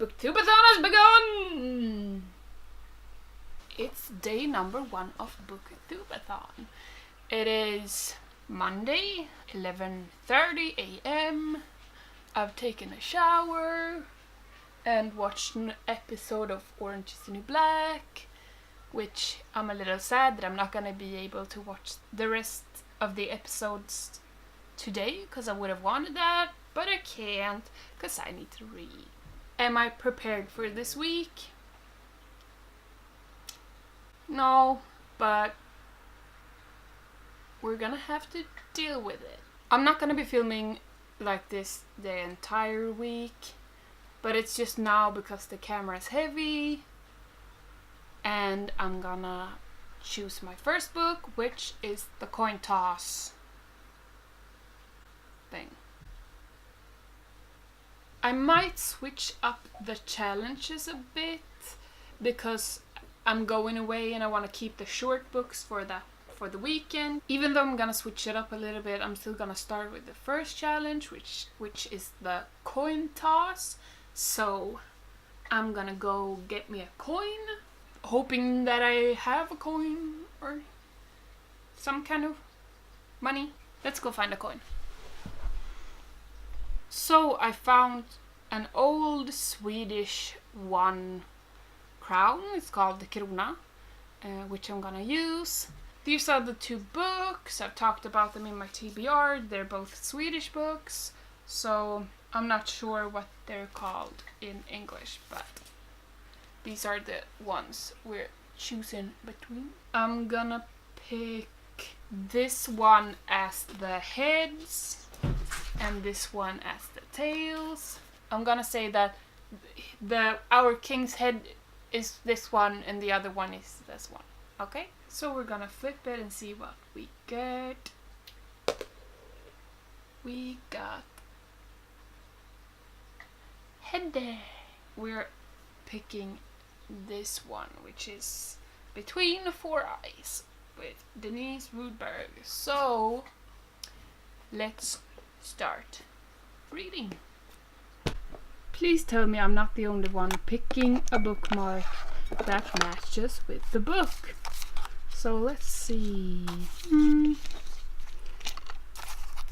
Booktube-A-Thon has begun! It's day number 1 of Booktube-A-Thon. It is Monday, 11:30 a.m. I've taken a shower and watched an episode of Orange is the New Black, which I'm a little sad that I'm not gonna be able to watch the rest of the episodes today, because I would have wanted that, but I can't because I need to read. Am I prepared for this week? No, but we're gonna have to deal with it. I'm not gonna be filming like this the entire week, but it's just now because the camera is heavy, and I'm gonna choose my first book, which is the coin toss thing. I might switch up the challenges a bit because I'm going away and I want to keep the short books for the weekend. Even though I'm gonna switch it up a little bit, I'm still gonna start with the first challenge, which is the coin toss. So I'm gonna go get me a coin, hoping that I have a coin or some kind of money. Let's go find a coin. So I found an old Swedish 1 crown. It's called the krona, which I'm gonna use. These are the 2 books. I've talked about them in my TBR. They're both Swedish books, so I'm not sure what they're called in English, but these are the ones we're choosing between. I'm gonna pick this one as the heads and this one as the tails. I'm gonna say that our king's head is this one and the other one is this one. Okay? So we're gonna flip it and see what we get. We got head. We're picking this one, which is Between 4 Eyes with Denise Rudberg. So let's start reading. Please tell me I'm not the only one picking a bookmark that matches with the book. So let's see.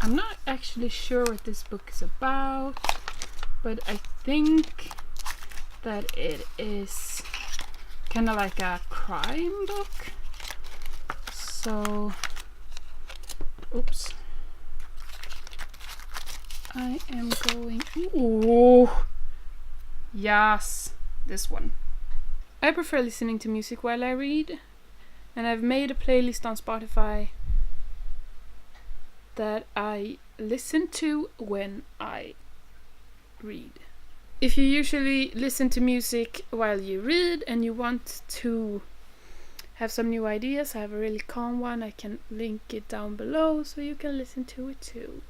I'm not actually sure what this book is about, but I think that it is kind of like a crime book. So, oops. I am going... Ooh! Yes, this one. I prefer listening to music while I read, and I've made a playlist on Spotify that I listen to when I read. If you usually listen to music while you read and you want to have some new ideas, I have a really calm one. I can link it down below so you can listen to it too.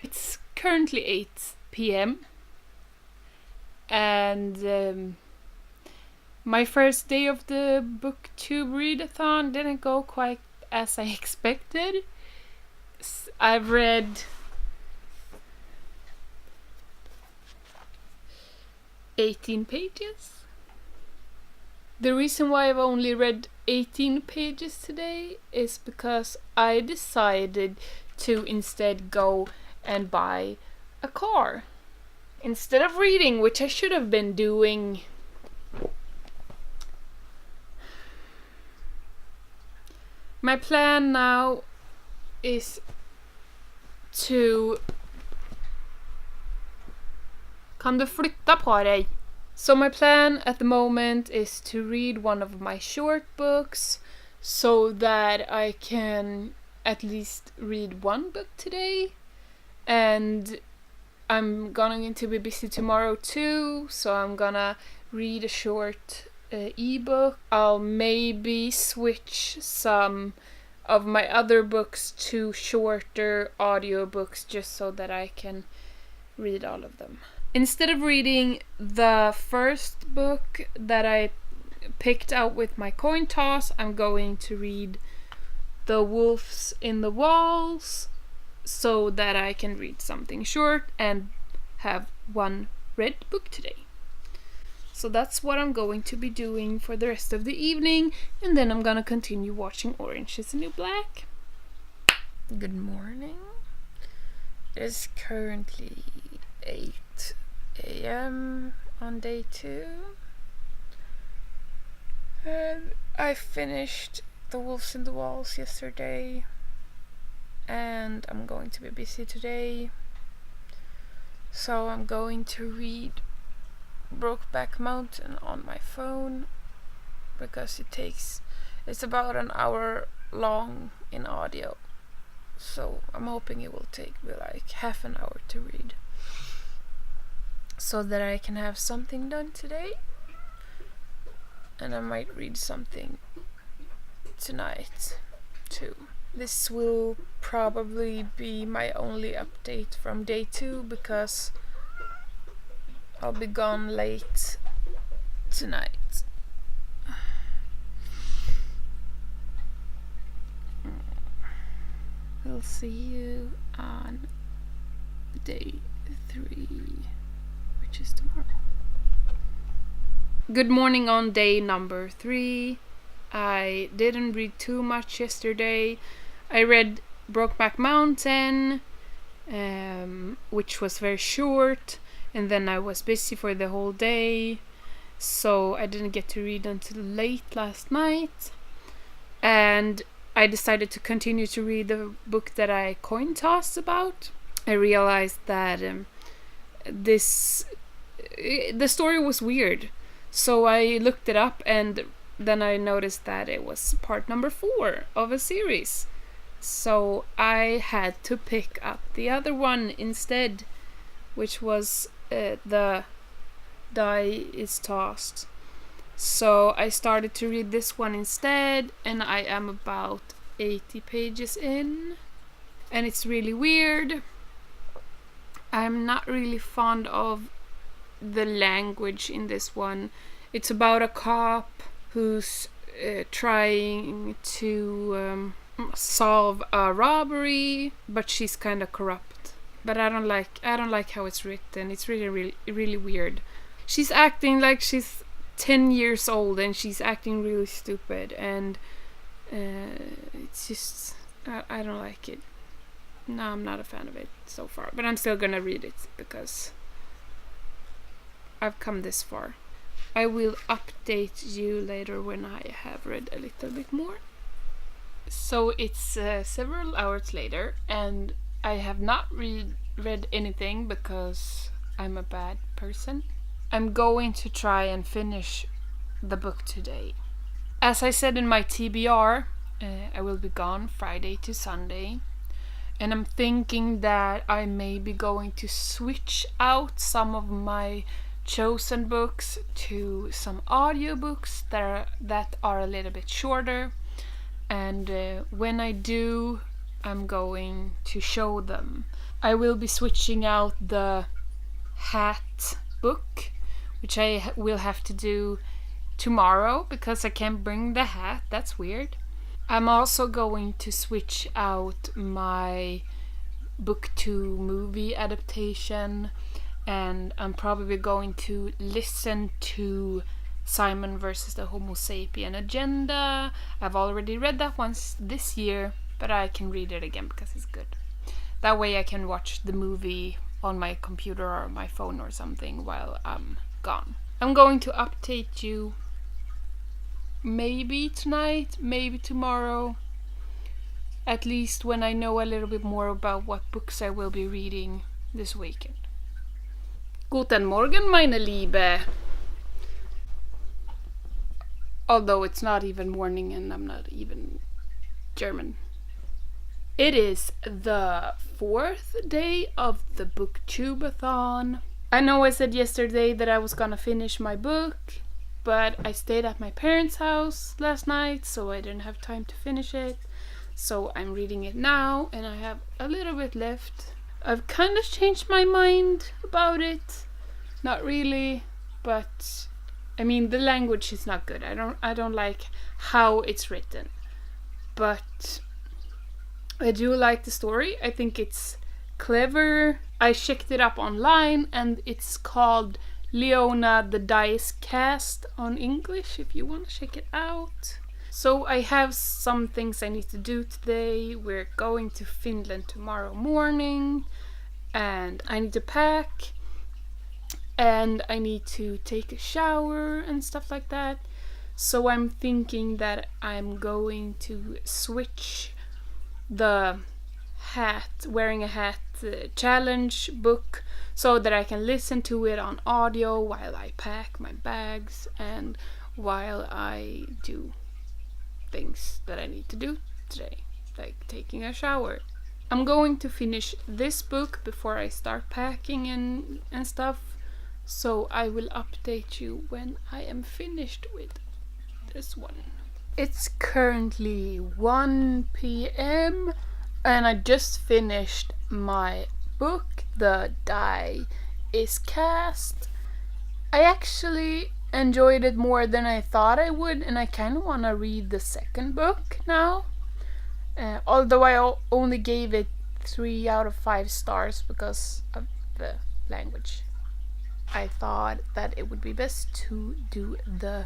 It's currently 8 p.m. and my first day of the Booktube-A-Thon didn't go quite as I expected. I've read 18 pages. The reason why I've only read 18 pages today is because I decided to instead go and buy a car instead of reading, which I should have been doing. My plan now is to... Kan du flytta på dig? So my plan at the moment is to read one of my short books so that I can at least read 1 book today. And I'm going to be busy tomorrow too, so I'm gonna read a short ebook. I'll maybe switch some of my other books to shorter audiobooks just so that I can read all of them. Instead of reading the first book that I picked out with my coin toss. I'm going to read The Wolves in the Walls so that I can read something short and have one read book today. So that's what I'm going to be doing for the rest of the evening, and then I'm gonna continue watching Orange is the New Black. Good morning. It is currently 8 a.m. on day 2. And I finished The Wolves in the Walls yesterday, and I'm going to be busy today. So I'm going to read Brokeback Mountain on my phone because it's about an hour long in audio. So I'm hoping it will take me like half an hour to read, so that I can have something done today. And I might read something tonight too. This will probably be my only update from day 2 because I'll be gone late tonight. We'll see you on day 3, which is tomorrow. Good morning on day number 3. I didn't read too much yesterday. I read Brokeback Mountain, which was very short, and then I was busy for the whole day, so I didn't get to read until late last night. And I decided to continue to read the book that I coin tossed about. I realized that the story was weird, so I looked it up, and then I noticed that it was part number 4 of a series. So I had to pick up the other one instead, which was The Die is Tossed. So I started to read this one instead, and I am about 80 pages in, and it's really weird. I'm not really fond of the language in this one. It's about a cop who's trying to solve a robbery, but she's kind of corrupt. But I don't like how it's written. It's really weird. She's acting like she's 10 years old, and she's acting really stupid, and it's just I don't like it. No, I'm not a fan of it so far, but I'm still gonna read it because I've come this far. I will update you later when I have read a little bit more. So it's several hours later, and I have not read anything because I'm a bad person. I'm going to try and finish the book today. As I said in my TBR, I will be gone Friday to Sunday, and I'm thinking that I may be going to switch out some of my chosen books to some audiobooks that are a little bit shorter, and when I do, I'm going to show them. I will be switching out the hat book, which I will have to do tomorrow because I can't bring the hat. That's weird. I'm also going to switch out my Booktube-movie adaptation, and I'm probably going to listen to Simon versus the Homo sapien agenda. I've already read that once this year, but I can read it again because it's good. That way I can watch the movie on my computer or my phone or something while I'm gone. I'm going to update you maybe tonight, maybe tomorrow, at least when I know a little bit more about what books I will be reading this weekend. Guten Morgen, meine Liebe. Although it's not even morning and I'm not even German. It is the 4th day of the Booktube-A-Thon. I know I said yesterday that I was gonna finish my book, but I stayed at my parents' house last night, so I didn't have time to finish it. So I'm reading it now, and I have a little bit left. I've kind of changed my mind about it. Not really, but I mean, the language is not good. I don't like how it's written, but I do like the story. I think it's clever. I checked it up online, and it's called Leona the Dice Cast on English, if you want to check it out. So I have some things I need to do today. We're going to Finland tomorrow morning, and I need to pack, and I need to take a shower and stuff like that. So I'm thinking that I'm going to switch the wearing a hat challenge book so that I can listen to it on audio while I pack my bags and while I do things that I need to do today, like taking a shower. I'm going to finish this book before I start packing and stuff, so I will update you when I am finished with this one. It's currently 1 p.m. and I just finished my book, The Die is Cast. I actually enjoyed it more than I thought I would, and I kind of want to read the second book now. Although I only gave it 3 out of 5 stars because of the language. I thought that it would be best to do the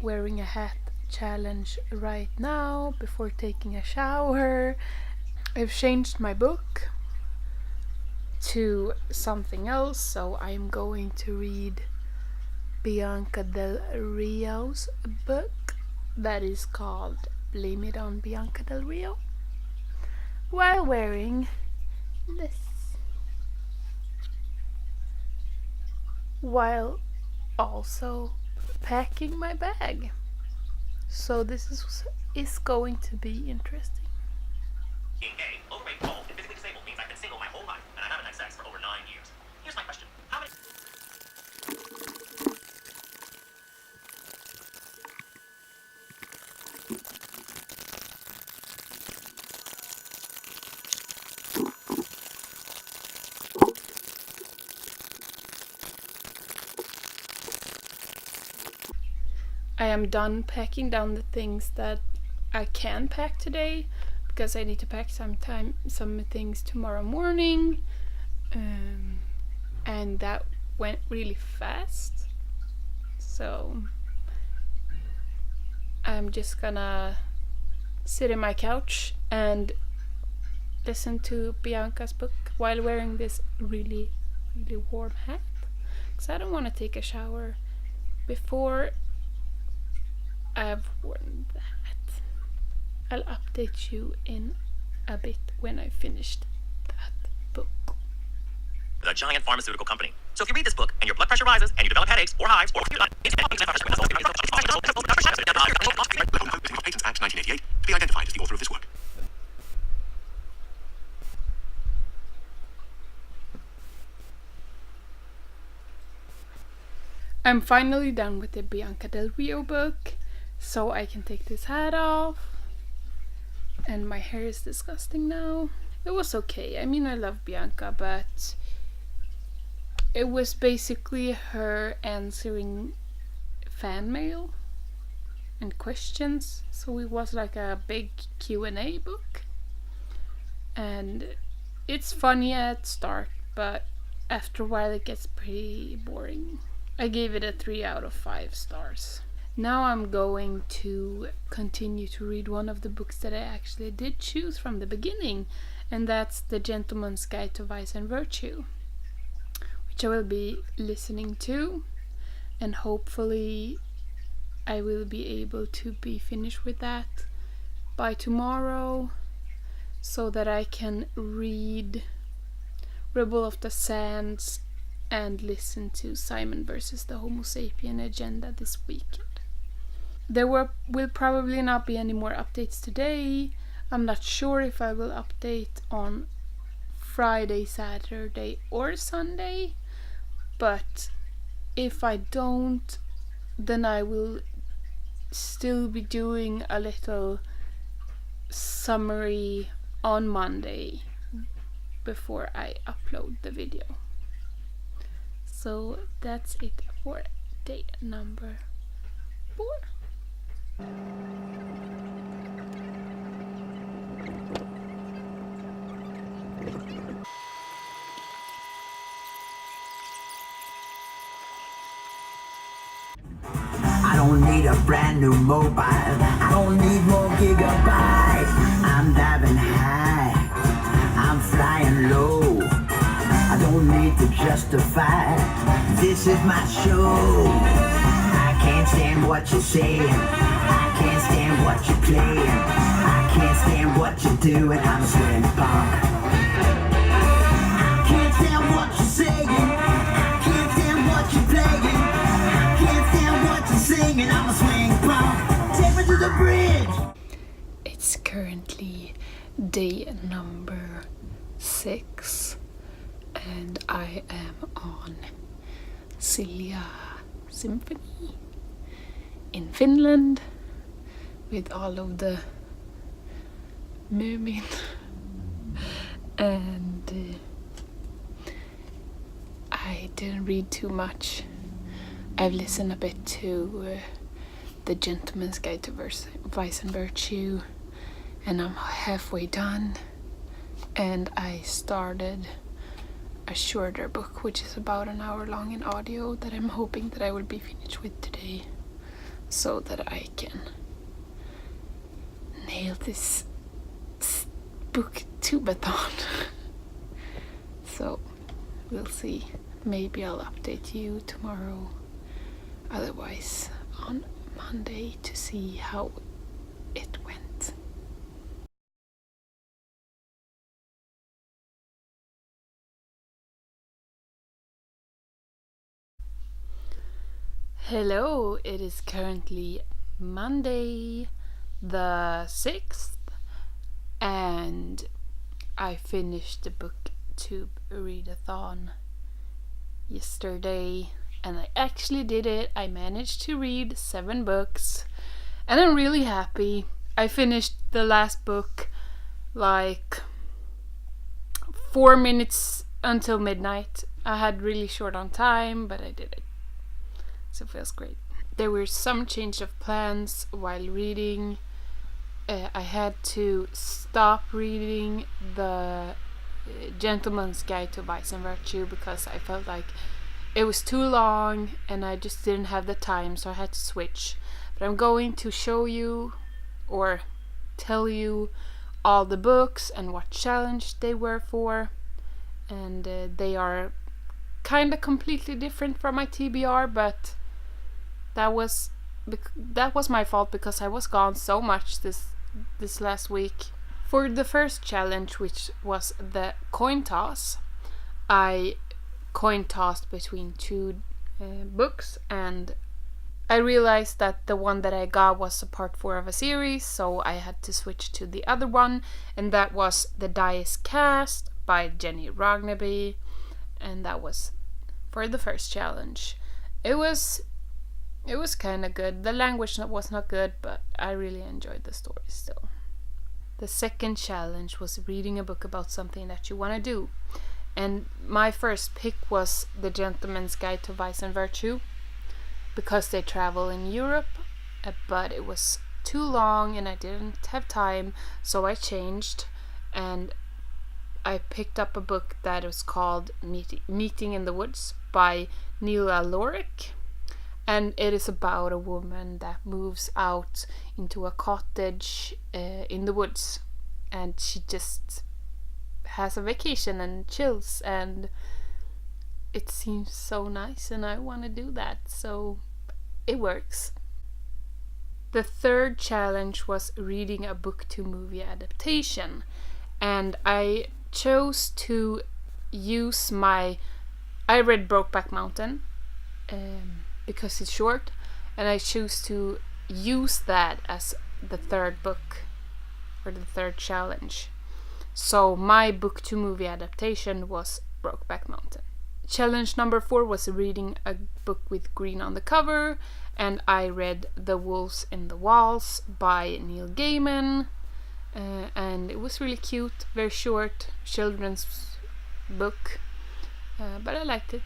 wearing a hat challenge right now before taking a shower. I've changed my book to something else, so I'm going to read Bianca Del Rio's book that is called Blame It on Bianca Del Rio while wearing this, while also packing my bag. So this is going to be interesting. Being gay, overweight, bald, and physically disabled means I've been single my whole life, and I haven't had sex for over 9 years. Here's my question. How many... I am done packing down the things that I can pack today, because I need to pack some things tomorrow morning, and that went really fast. So I'm just gonna sit in my couch and listen to Bianca's book while wearing this really, really warm hat, because I don't want to take a shower before I've worn that. I'll update you in a bit when I finished that book. A giant pharmaceutical company. So if you read this book and your blood pressure rises and you develop headaches or hives or Patents Act 1988 to be identified as the author of this work. I'm finally done with the Bianca Del Rio book, so I can take this hat off. And my hair is disgusting now. It was okay. I mean, I love Bianca, but it was basically her answering fan mail and questions. So it was like a big Q&A book. And it's funny at start, but after a while it gets pretty boring. I gave it a 3 out of 5 stars. Now I'm going to continue to read one of the books that I actually did choose from the beginning, and that's The Gentleman's Guide to Vice and Virtue, which I will be listening to, and hopefully I will be able to be finished with that by tomorrow, so that I can read Rebel of the Sands and listen to Simon versus the Homo Sapien Agenda this weekend. There will probably not be any more updates today. I'm not sure if I will update on Friday, Saturday, or Sunday, but if I don't, then I will still be doing a little summary on Monday before I upload the video. So that's it for day number 4. I don't need a brand new mobile. I don't need more gigabytes. I'm diving high. I'm flying low. I don't need to justify. This is my show. I can't stand what you're saying. I can't stand what you're playing. I can't stand what you're doing. I'm a swing punk. I can't stand what you're saying. I can't stand what you're playing. I can't stand what you're singing. I'm a swing punk. Take me to the bridge. It's currently day number 6 and I am on Silja Symphony in Finland with all of the mermen and I didn't read too much. I've listened a bit to The Gentleman's Guide to Vice and Virtue and I'm halfway done, and I started a shorter book which is about an hour long in audio that I'm hoping that I will be finished with today so that I can nail this Booktube-A-Thon. So we'll see. Maybe I'll update you tomorrow, otherwise on Monday, to see how it went. Hello, it is currently Monday the 6th and I finished the Booktube-A-Thon yesterday and I actually did it. I managed to read 7 books and I'm really happy. I finished the last book like 4 minutes until midnight. I had really short on time, but I did it. So it feels great. There were some change of plans while reading. I had to stop reading The Gentleman's Guide to Vice and Virtue because I felt like it was too long and I just didn't have the time, so I had to switch. But I'm going to show you or tell you all the books and what challenge they were for, and they are kind of completely different from my TBR, but that was my fault because I was gone so much this last week. For the first challenge, which was the coin toss, I coin tossed between 2 books and I realized that the one that I got was a part 4 of a series, so I had to switch to the other one, and that was The Die is Cast by Jenny Ragnaby, and that was for the first challenge. It was kind of good. The language was not good, but I really enjoyed the story still. The second challenge was reading a book about something that you want to do. And my first pick was The Gentleman's Guide to Vice and Virtue because they travel in Europe, but it was too long and I didn't have time, so I changed and I picked up a book that was called Meeting in the Woods by Neela Lorick. And it is about a woman that moves out into a cottage in the woods, and she just has a vacation and chills, and it seems so nice and I want to do that, so it works. The third challenge was reading a book-to-movie adaptation, and I chose to use I read Brokeback Mountain because it's short, and I choose to use that as the third book or the third challenge. So my book to movie adaptation was Brokeback Mountain. Challenge number 4 was reading a book with green on the cover, and I read The Wolves in the Walls by Neil Gaiman, and it was really cute, very short children's book, but I liked it.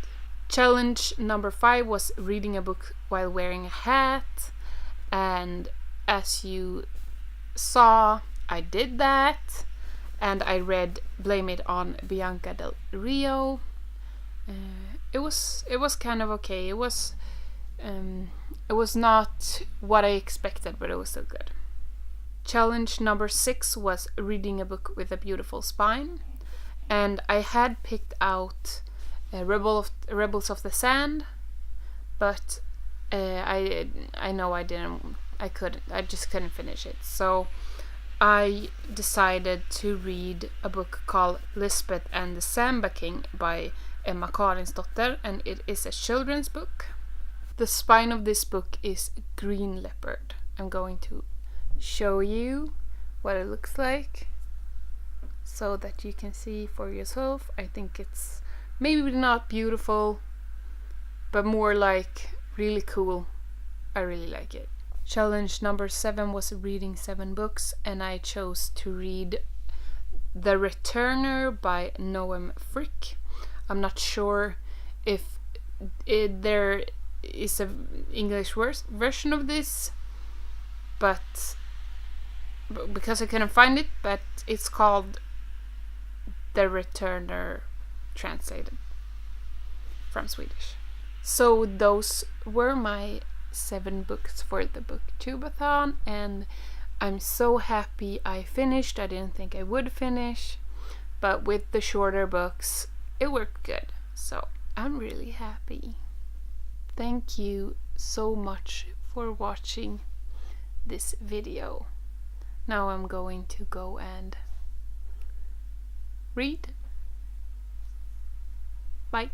Challenge number 5 was reading a book while wearing a hat, and as you saw, I did that, and I read Blame It on Bianca Del Rio. It was kind of okay. It was not what I expected, but it was still good. Challenge number 6 was reading a book with a beautiful spine, and I had picked out Rebels of the Sand, but I know I just couldn't finish it. So I decided to read a book called Lisbeth and the Samba King by Emma Karinsdotter, and it is a children's book. The spine of this book is green leopard. I'm going to show you what it looks like so that you can see for yourself. I think it's maybe not beautiful, but more like really cool. I really like it. Challenge number 7 was reading 7 books, and I chose to read The Returner by Noam Frick. I'm not sure if there is an English version of this, but because I couldn't find it, but it's called The Returner, translated from Swedish. So those were my 7 books for the Booktube-A-Thon, and I'm so happy I finished. I didn't think I would finish, but with the shorter books it worked good, so I'm really happy. Thank you so much for watching this video. Now I'm going to go and read. Bye.